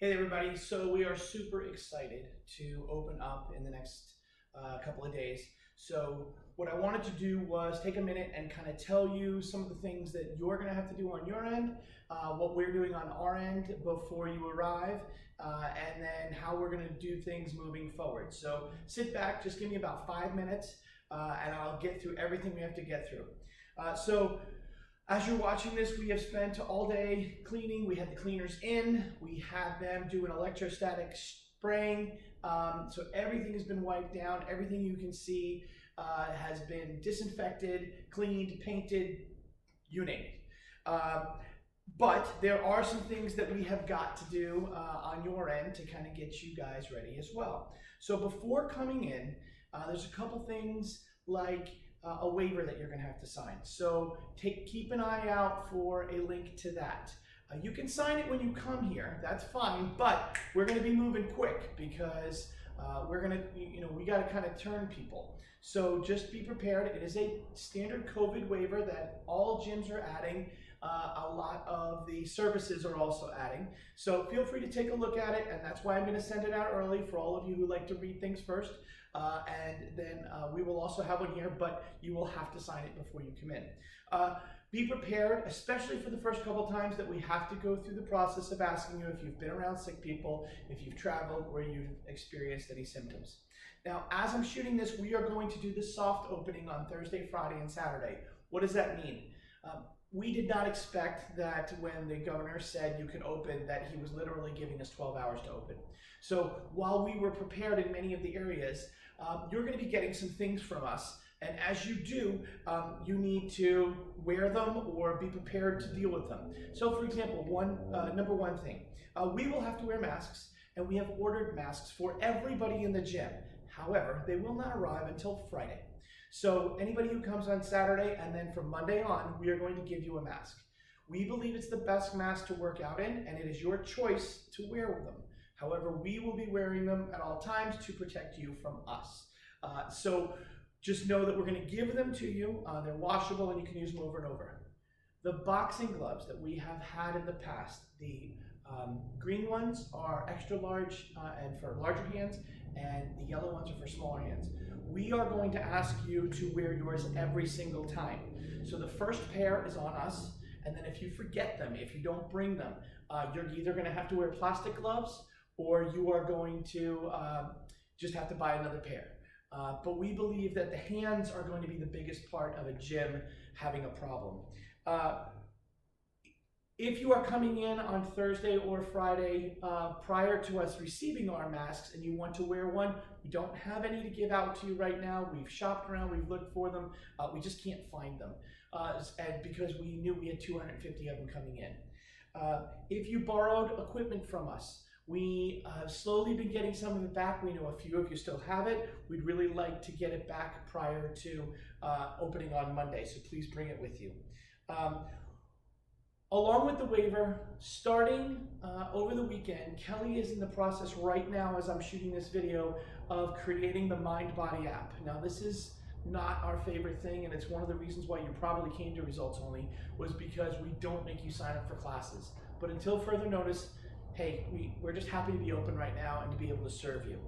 Hey everybody, so we are super excited to open up in the next couple of days. So what I wanted to do was take a minute and kind of tell you some of the things that you're going to have to do on your end, what we're doing on our end before you arrive, and then how we're going to do things moving forward. So sit back, just give me about 5 minutes, and I'll get through everything we have to get through. As you're watching this, we have spent all day cleaning. We had the cleaners in. We had them do an electrostatic spraying. So everything has been wiped down. Everything you can see has been disinfected, cleaned, painted, you name it. But there are some things that we have got to do on your end to kind of get you guys ready as well. So before coming in, there's a couple things like a waiver that you're going to have to sign. So keep an eye out for a link to that. You can sign it when you come here, that's fine, but we're going to be moving quick because we're going to, we got to kind of turn people. So just be prepared. It is a standard COVID waiver that all gyms are adding. A lot of the services are also adding. So feel free to take a look at it, and that's why I'm going to send it out early for all of you who like to read things first. And then we will also have one here, but you will have to sign it before you come in. Be prepared, especially for the first couple times that we have to go through the process of asking you if you've been around sick people, if you've traveled, or you've experienced any symptoms. Now, as I'm shooting this, we are going to do the soft opening on Thursday, Friday, and Saturday. What does that mean? We did not expect that when the governor said you can open, that he was literally giving us 12 hours to open. So while we were prepared in many of the areas, you're going to be getting some things from us. And as you do, you need to wear them or be prepared to deal with them. So for example, number one thing, we will have to wear masks, and we have ordered masks for everybody in the gym. However, they will not arrive until Friday. So anybody who comes on Saturday and then from Monday on, we are going to give you a mask. We believe it's the best mask to work out in, and it is your choice to wear them. However, we will be wearing them at all times to protect you from us. So just know that we're going to give them to you. They're washable and you can use them over and over. The boxing gloves that we have had in the past, the green ones are extra large and for larger hands, and the yellow ones are for smaller hands. We are going to ask you to wear yours every single time. So the first pair is on us, and then if you forget them, if you don't bring them, you're either going to have to wear plastic gloves or you are going to just have to buy another pair. But we believe that the hands are going to be the biggest part of a gym having a problem. If you are coming in on Thursday or Friday prior to us receiving our masks and you want to wear one, we don't have any to give out to you right now. We've shopped around, we've looked for them, we just can't find them and because we knew we had 250 of them coming in. If you borrowed equipment from us, we have slowly been getting some of it back. We know a few of you still have it. We'd really like to get it back prior to opening on Monday, so please bring it with you. Along with the waiver, starting over the weekend, Kelly is in the process right now as I'm shooting this video of creating the MindBody app. Now this is not our favorite thing, and it's one of the reasons why you probably came to Results Only, was because we don't make you sign up for classes. But until further notice, hey, we're just happy to be open right now and to be able to serve you.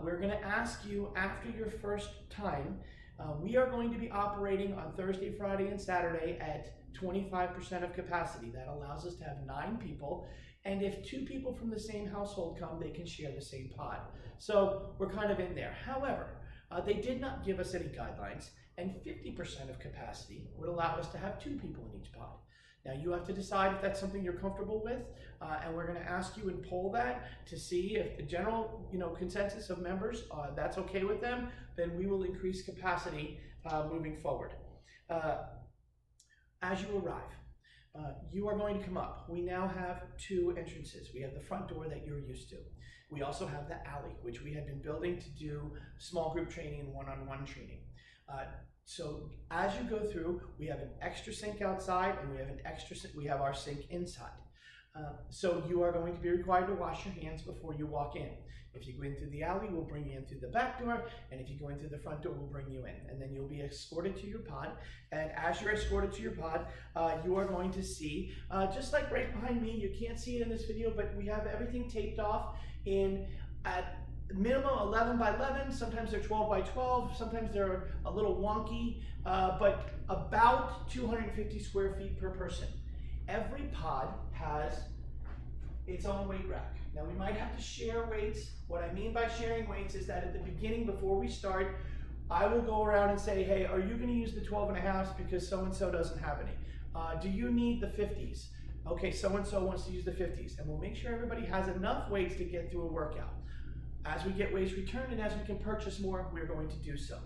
We're going to ask you after your first time, we are going to be operating on Thursday, Friday, and Saturday at 25% of capacity. That allows us to have 9 people, and if 2 people from the same household come, they can share the same pod. So we're kind of in there. However, they did not give us any guidelines, and 50% of capacity would allow us to have 2 people in each pod. Now you have to decide if that's something you're comfortable with, and we're going to ask you and poll that to see if the general consensus of members, that's okay with them, then we will increase capacity moving forward. As you arrive, you are going to come up. We now have 2 entrances. We have the front door that you're used to. We also have the alley, which we had been building to do small group training and one-on-one training. So as you go through, we have an extra sink outside, and we have our sink inside. So you are going to be required to wash your hands before you walk in. If you go in through the alley, we'll bring you in through the back door, and if you go in through the front door, we'll bring you in. And then you'll be escorted to your pod, and as you're escorted to your pod, you are going to see, just like right behind me, you can't see it in this video, but we have everything taped off at minimum 11 by 11, sometimes they're 12 by 12, sometimes they're a little wonky, but about 250 square feet per person. Every pod has its own weight rack. Now we might have to share weights. What I mean by sharing weights is that at the beginning, before we start, I will go around and say, hey, are you gonna use the 12.5s because so-and-so doesn't have any? Do you need the 50s? Okay, so-and-so wants to use the 50s. And we'll make sure everybody has enough weights to get through a workout. As we get weights returned and as we can purchase more, we're going to do so.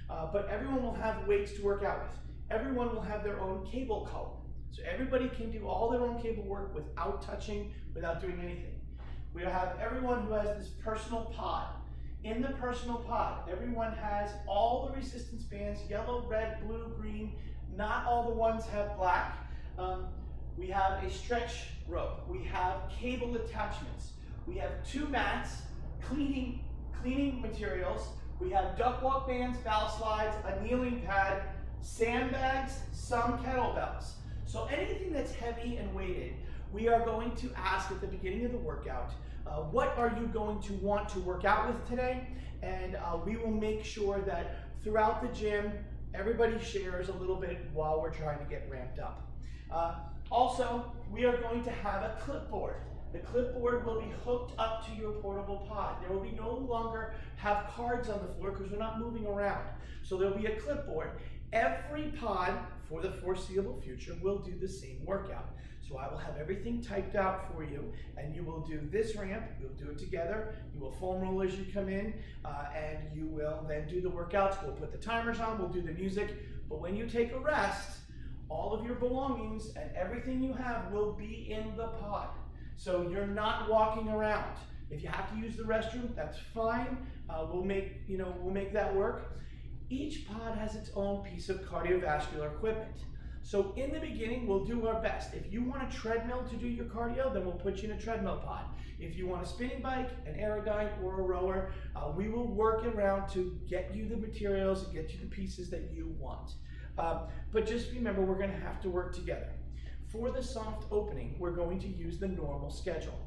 But everyone will have weights to work out with. Everyone will have their own cable column. So everybody can do all their own cable work without touching, without doing anything. We have everyone who has this personal pod. In the personal pod, everyone has all the resistance bands, yellow, red, blue, green. Not all the ones have black. We have a stretch rope. We have cable attachments. We have 2 mats, cleaning materials. We have duck walk bands, valve slides, a kneeling pad, sandbags, some kettlebells. So anything that's heavy and weighted, we are going to ask at the beginning of the workout, what are you going to want to work out with today? And we will make sure that throughout the gym, everybody shares a little bit while we're trying to get ramped up. Also, we are going to have a clipboard. The clipboard will be hooked up to your portable pod. There will be no longer have cards on the floor because we're not moving around. So there'll be a clipboard. Every pod for the foreseeable future will do the same workout. So I will have everything typed out for you, and you will do this ramp, we'll do it together, you will foam roll as you come in, and you will then do the workouts. We'll put the timers on, we'll do the music, but when you take a rest, all of your belongings and everything you have will be in the pod. So you're not walking around. If you have to use the restroom, that's fine. We'll make that work. Each pod has its own piece of cardiovascular equipment. So in the beginning, we'll do our best. If you want a treadmill to do your cardio, then we'll put you in a treadmill pod. If you want a spinning bike, an Aerodyne, or a rower, we will work around to get you the materials and get you the pieces that you want. But just remember, we're gonna have to work together. For the soft opening, we're going to use the normal schedule.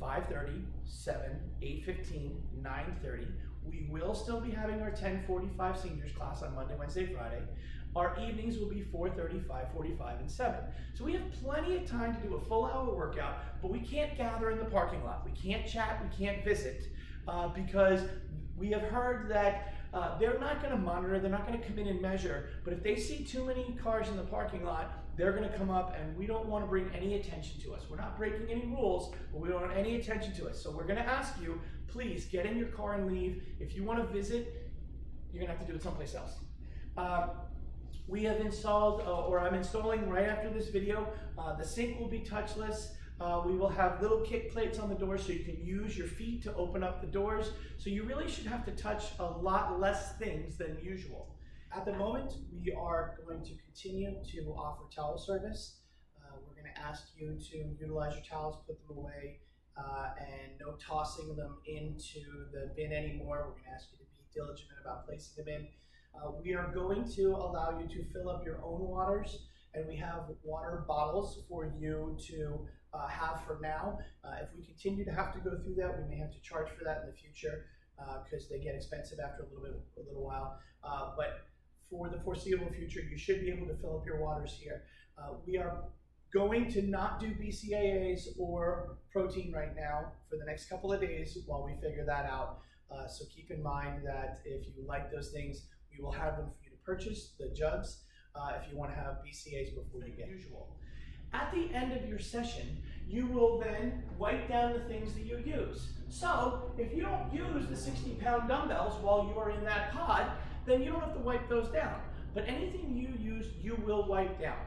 5:30, 7, 8:15, 9:30. We will still be having our 10:45 seniors class on Monday, Wednesday, Friday. Our evenings will be 4:30, 5:45, and 7. So we have plenty of time to do a full hour workout, but we can't gather in the parking lot. We can't chat, we can't visit, because we have heard that they're not gonna monitor, they're not gonna come in and measure, but if they see too many cars in the parking lot, they're gonna come up, and we don't wanna bring any attention to us. We're not breaking any rules, but we don't want any attention to us. So we're gonna ask you, please get in your car and leave. If you wanna visit, you're gonna have to do it someplace else. We have installed, or I'm installing right after this video, the sink will be touchless. We will have little kick plates on the door so you can use your feet to open up the doors. So you really should have to touch a lot less things than usual. At the moment, we are going to continue to offer towel service. We're going to ask you to utilize your towels, put them away, and no tossing them into the bin anymore. We're going to ask you to be diligent about placing them in. We are going to allow you to fill up your own waters, and we have water bottles for you to have for now. If we continue to have to go through that, we may have to charge for that in the future because they get expensive after a little while. But for the foreseeable future, you should be able to fill up your waters here. We are going to not do BCAAs or protein right now for the next couple of days while we figure that out. So keep in mind that if you like those things, we will have them for you to purchase, the jugs, if you want to have BCAAs before you get usual. At the end of your session, you will then wipe down the things that you use. So if you don't use the 60-pound dumbbells while you are in that pod, then you don't have to wipe those down. But anything you use, you will wipe down.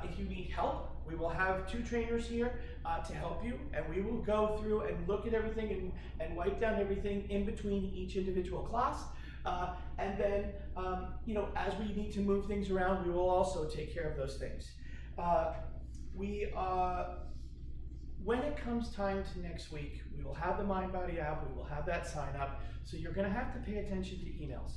If you need help, we will have 2 trainers here to help you, and we will go through and look at everything and wipe down everything in between each individual class. And then, as we need to move things around, we will also take care of those things. when it comes time to next week, we will have the MindBody app, we will have that sign up, so you're gonna have to pay attention to emails.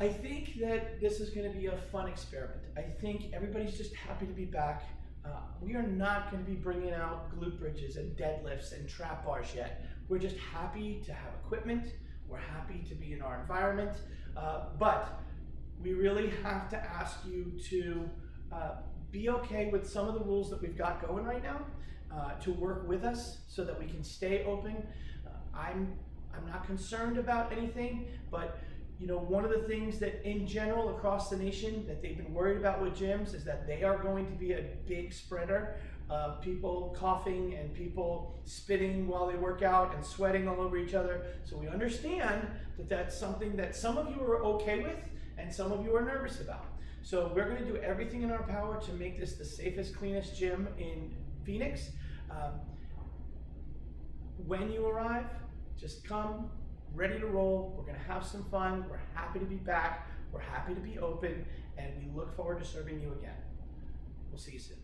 I think that this is gonna be a fun experiment. I think everybody's just happy to be back. We are not gonna be bringing out glute bridges and deadlifts and trap bars yet. We're just happy to have equipment, we're happy to be in our environment, but we really have to ask you to be okay with some of the rules that we've got going right now, to work with us so that we can stay open. I'm not concerned about anything, but you know, one of the things that in general across the nation that they've been worried about with gyms is that they are going to be a big spreader of people coughing and people spitting while they work out and sweating all over each other. So we understand that that's something that some of you are okay with and some of you are nervous about. So we're gonna do everything in our power to make this the safest, cleanest gym in Phoenix. When you arrive, just come, ready to roll. We're gonna have some fun. We're happy to be back. We're happy to be open, and we look forward to serving you again. We'll see you soon.